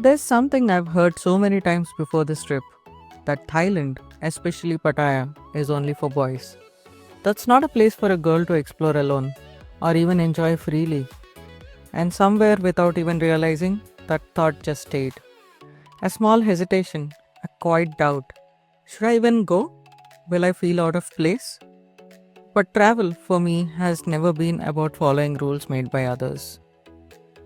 There's something I've heard so many times before this trip that Thailand, especially Pattaya, is only for boys. That's not a place for a girl to explore alone or even enjoy freely. And somewhere without even realizing, that thought just stayed. A small hesitation, a quiet doubt. Should I even go? Will I feel out of place? But travel for me has never been about following rules made by others.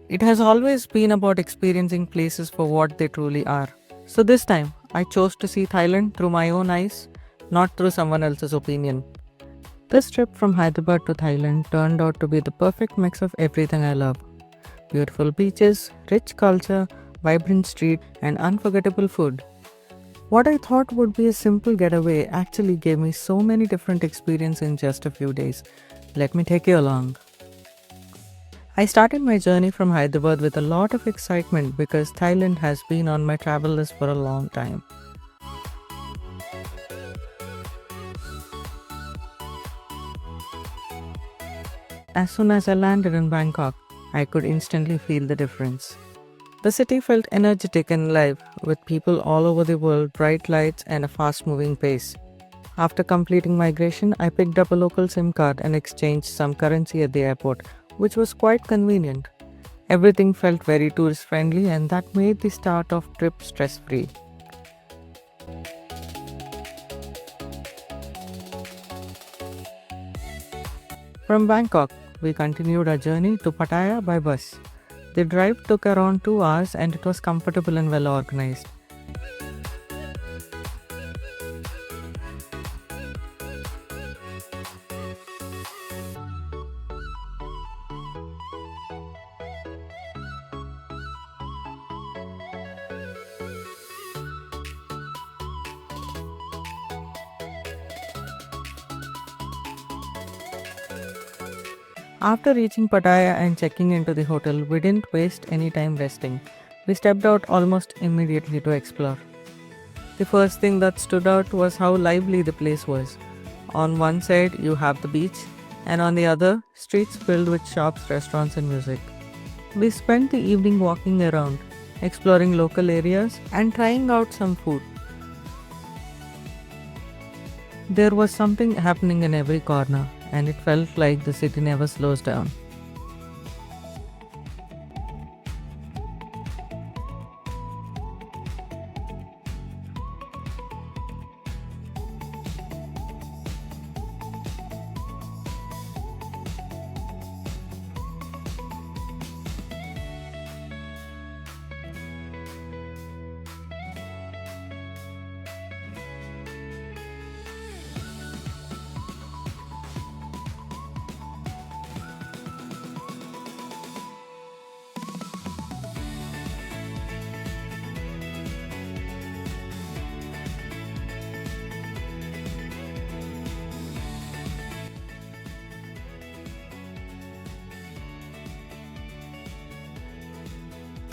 It has always been about experiencing places for what they truly are. So this time, I chose to see Thailand through my own eyes, not through someone else's opinion. This trip from Hyderabad to Thailand turned out to be the perfect mix of everything I love: beautiful beaches, rich culture, vibrant street, and unforgettable food. What I thought would be a simple getaway actually gave me so many different experiences in just a few days. Let me take you along. I started my journey from Hyderabad with a lot of excitement because Thailand has been on my travel list for a long time. As soon as I landed in Bangkok, I could instantly feel the difference. The city felt energetic and alive, with people all over the world, bright lights, and a fast moving pace. After completing migration, I picked up a local SIM card and exchanged some currency at the airport, which was quite convenient. Everything felt very tourist friendly, and that made the start of trip stress free. From Bangkok, we continued our journey to Pattaya by bus. The drive took around 2 hours and it was comfortable and well organized. After reaching Pattaya and checking into the hotel, we didn't waste any time resting. We stepped out almost immediately to explore. The first thing that stood out was how lively the place was. On one side, you have the beach, and on the other, streets filled with shops, restaurants, and music. We spent the evening walking around, exploring local areas, and trying out some food. There was something happening in every corner, and it felt like the city never slows down.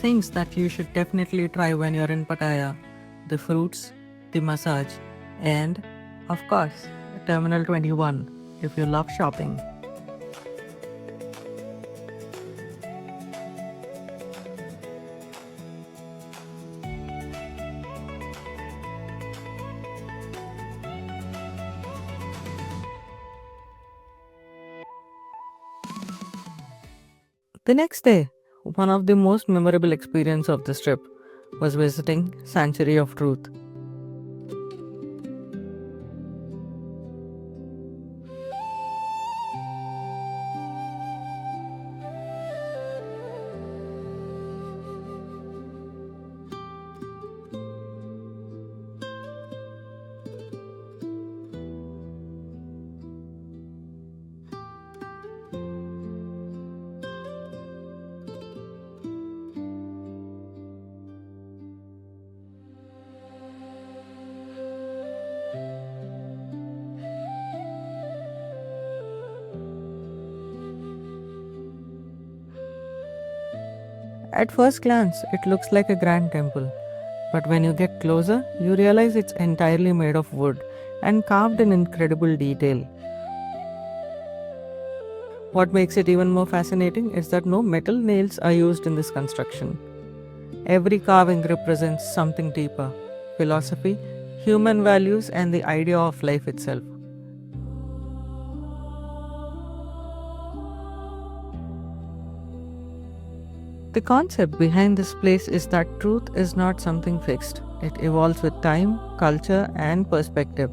Things that you should definitely try when you're in Pattaya: the fruits, the massage, and, of course, Terminal 21 if you love shopping. The next day, one of the most memorable experiences of this trip was visiting Sanctuary of Truth. At first glance, it looks like a grand temple, but when you get closer, you realize it's entirely made of wood and carved in incredible detail. What makes it even more fascinating is that no metal nails are used in this construction. Every carving represents something deeper: philosophy, human values, and the idea of life itself. The concept behind this place is that truth is not something fixed. It evolves with time, culture, and perspective.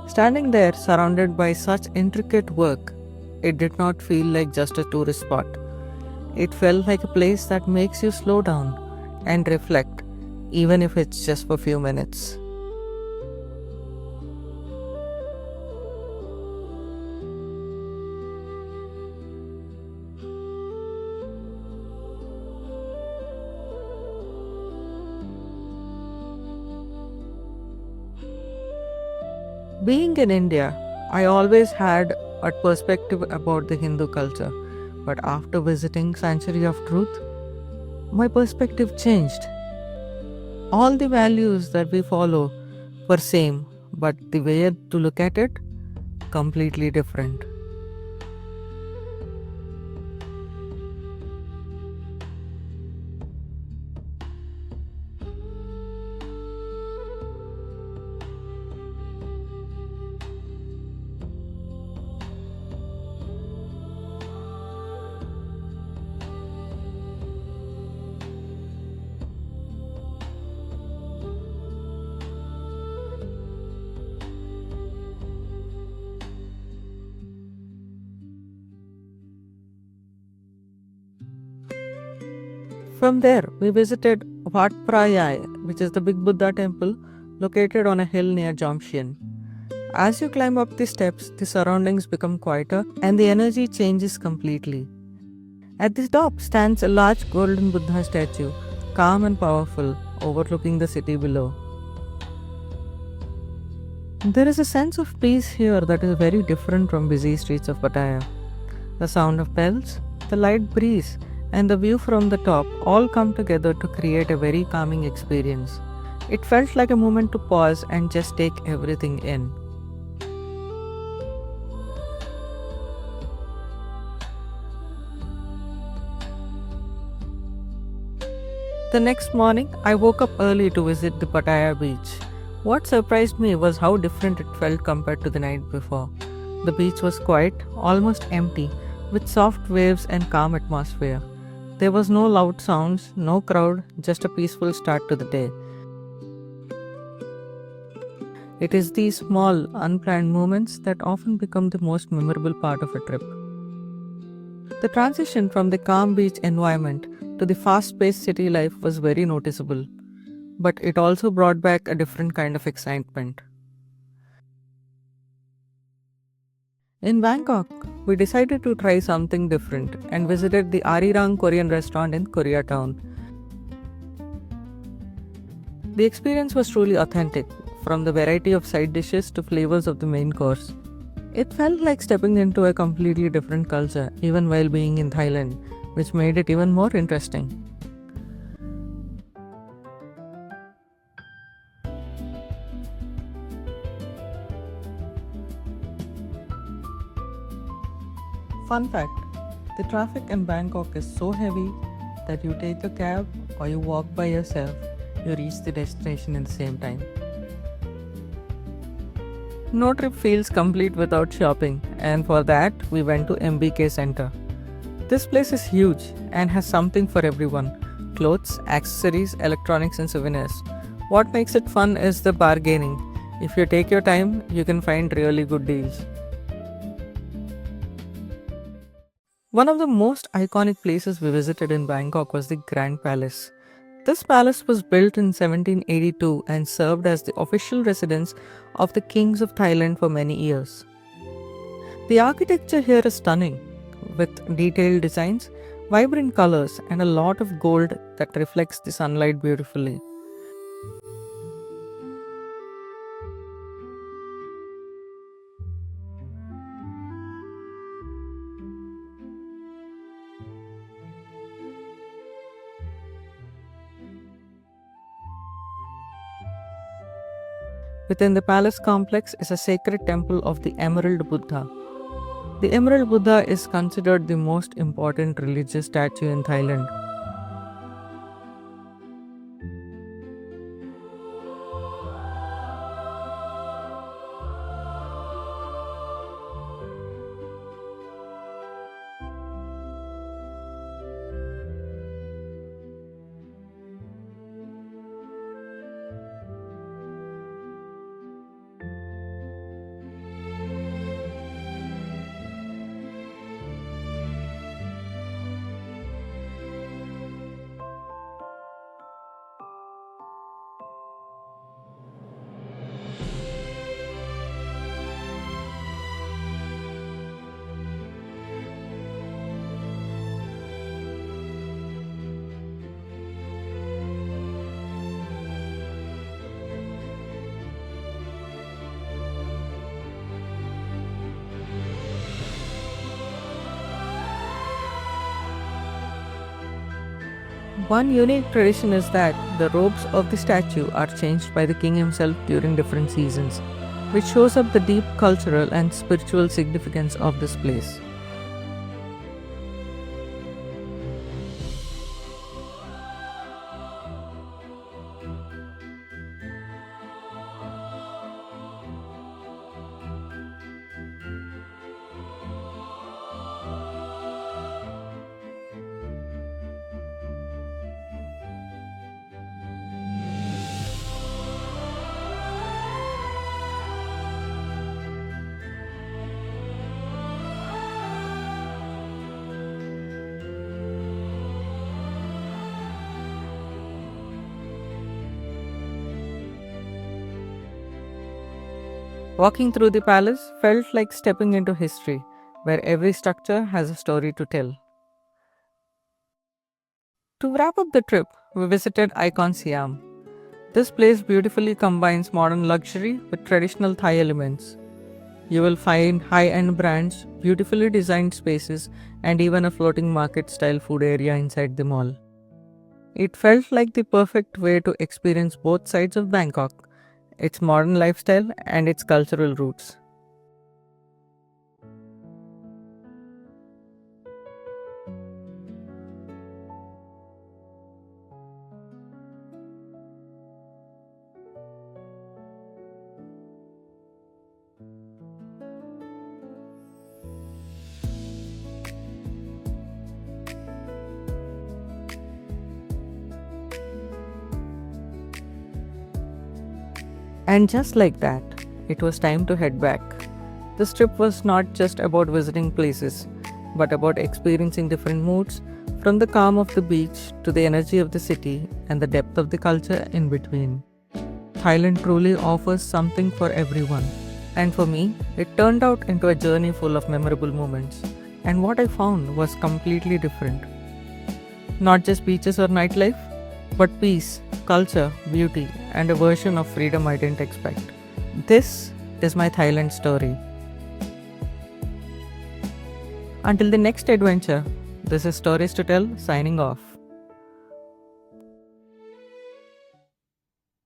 Standing there surrounded by such intricate work, it did not feel like just a tourist spot. It felt like a place that makes you slow down and reflect, even if it's just for a few minutes. Being in India, I always had a perspective about the Hindu culture, but after visiting Sanctuary of Truth, my perspective changed. All the values that we follow were same, but the way to look at it completely different. From there, we visited Wat Phra, which is the big Buddha temple located on a hill near Jomtien. As you climb up the steps, the surroundings become quieter and the energy changes completely. At the top stands a large golden Buddha statue, calm and powerful, overlooking the city below. There is a sense of peace here that is very different from busy streets of Pattaya. The sound of bells, the light breeze, and the view from the top all come together to create a very calming experience. It felt like a moment to pause and just take everything in. The next morning, I woke up early to visit the Pattaya Beach. What surprised me was how different it felt compared to the night before. The beach was quiet, almost empty, with soft waves and calm atmosphere. There was no loud sounds, no crowd, just a peaceful start to the day. It is these small, unplanned moments that often become the most memorable part of a trip. The transition from the calm beach environment to the fast-paced city life was very noticeable, but it also brought back a different kind of excitement. In Bangkok, we decided to try something different and visited the Arirang Korean Restaurant in Koreatown. The experience was truly authentic, from the variety of side dishes to flavors of the main course. It felt like stepping into a completely different culture, even while being in Thailand, which made it even more interesting. Fun fact: the traffic in Bangkok is so heavy that you take a cab or you walk by yourself, you reach the destination in the same time. No trip feels complete without shopping, and for that, we went to MBK Center. This place is huge and has something for everyone: clothes, accessories, electronics, and souvenirs. What makes it fun is the bargaining. If you take your time, you can find really good deals. One of the most iconic places we visited in Bangkok was the Grand Palace. This palace was built in 1782 and served as the official residence of the kings of Thailand for many years. The architecture here is stunning, with detailed designs, vibrant colors, and a lot of gold that reflects the sunlight beautifully. Within the palace complex is a sacred temple of the Emerald Buddha. The Emerald Buddha is considered the most important religious statue in Thailand. One unique tradition is that the robes of the statue are changed by the king himself during different seasons, which shows up the deep cultural and spiritual significance of this place. Walking through the palace felt like stepping into history, where every structure has a story to tell. To wrap up the trip, we visited Icon Siam. This place beautifully combines modern luxury with traditional Thai elements. You will find high-end brands, beautifully designed spaces, and even a floating market-style food area inside the mall. It felt like the perfect way to experience both sides of Bangkok, its modern lifestyle and its cultural roots. And just like that, it was time to head back. This trip was not just about visiting places, but about experiencing different moods, from the calm of the beach to the energy of the city and the depth of the culture in between. Thailand truly offers something for everyone. And for me, it turned out into a journey full of memorable moments. And what I found was completely different. Not just beaches or nightlife, but peace, culture, beauty, and a version of freedom I didn't expect. This is my Thailand story. Until the next adventure, this is Stories to Tell signing off.